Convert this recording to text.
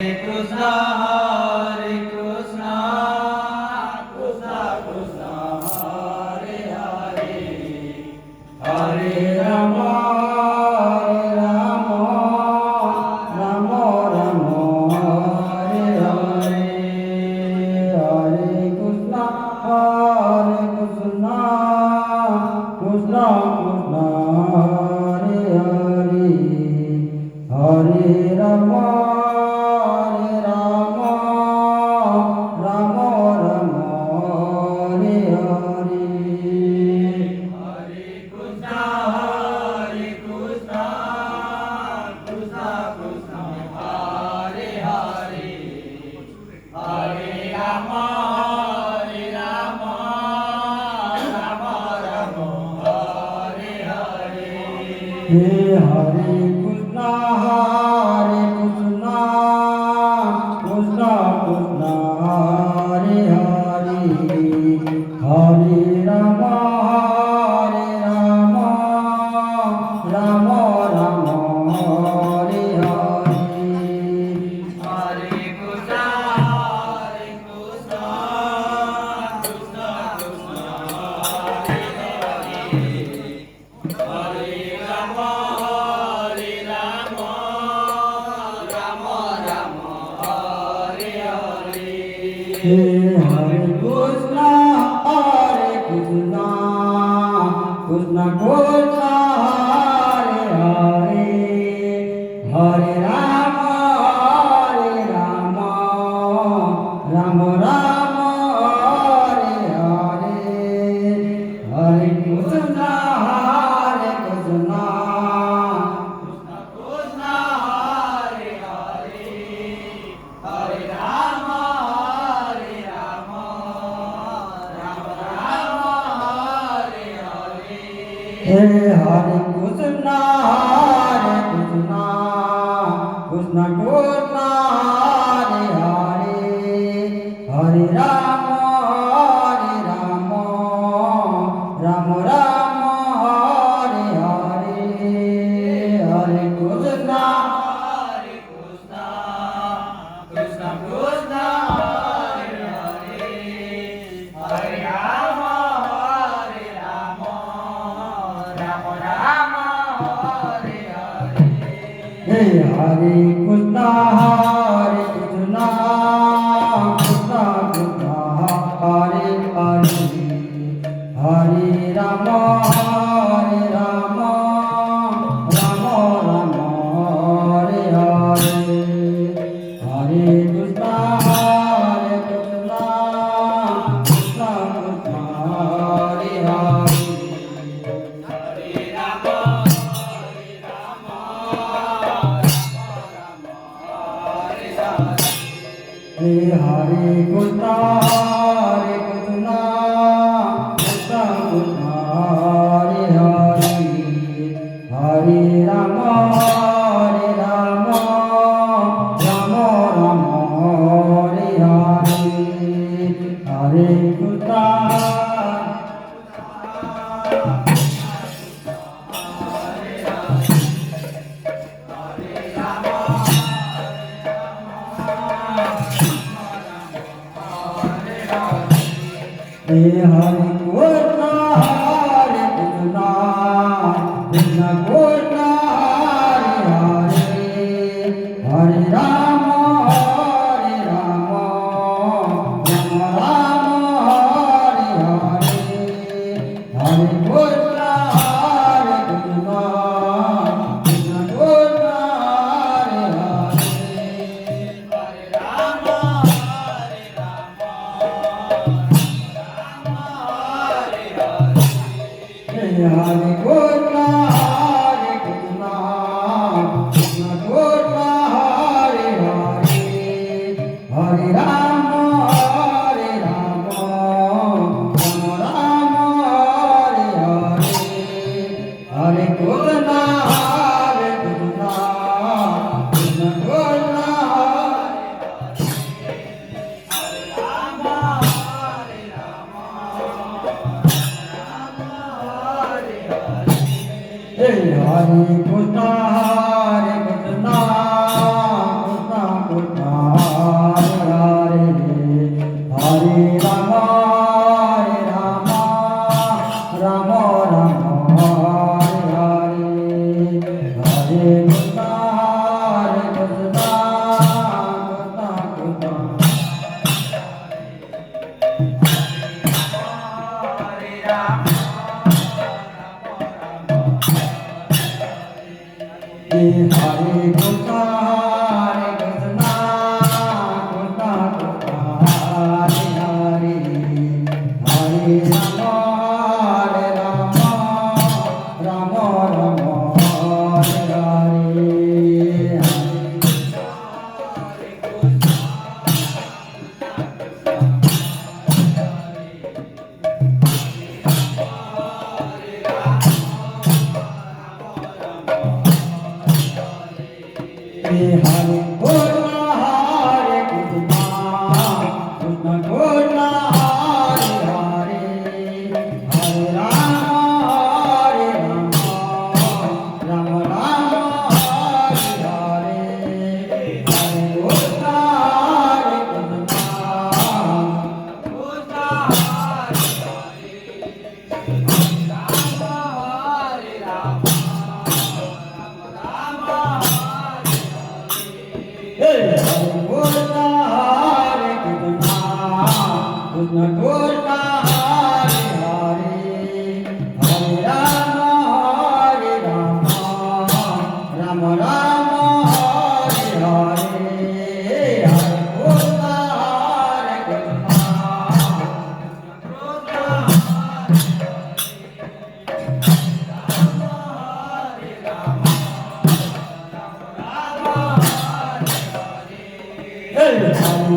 Krishna Hare Krishna Krishna Krishna Hare Hare Hare Rama Rama Rama Hare Hare Hare Krishna Krishna Krishna Hare Hare Hare Rama Hare Krishna Krishna Krishna Hare Hare Hare Rama Rama Rama Hare Hare Hare Krishna Krishna Krishna Hare Hare Hare Rama Hare Krishna Krishna Krishna Hare Hare Hare Rama Rama Rama Hare Hare Hare Krishna Krishna Krishna Hare Hare Hare Rama Hare Krishna Krishna Krishna Hare Hare Hare Rama Rama Rama Hare Hare Hare Krishna Krishna Krishna Hare Hare Hare Rama Hare Krishna Krishna Krishna Hare Hare Hare Rama Rama Rama Hare Hare Hare Krishna Krishna Krishna Hare Hare Hare Krishna Krishna Krishna Hare Hare Hare Rama Rama Rama Hare Hare Hare Krishna Hare Krishna Krishna Krishna Hare Hare Hare Rama Rama Hare Hare Hare Krishna Krishna Krishna Hare Hare Hare Krishna Krishna Krishna Hare Hare Hare Rama Rama Hare Hare Hare Krishna Krishna Krishna Hare Krishna Krishna Krishna Hare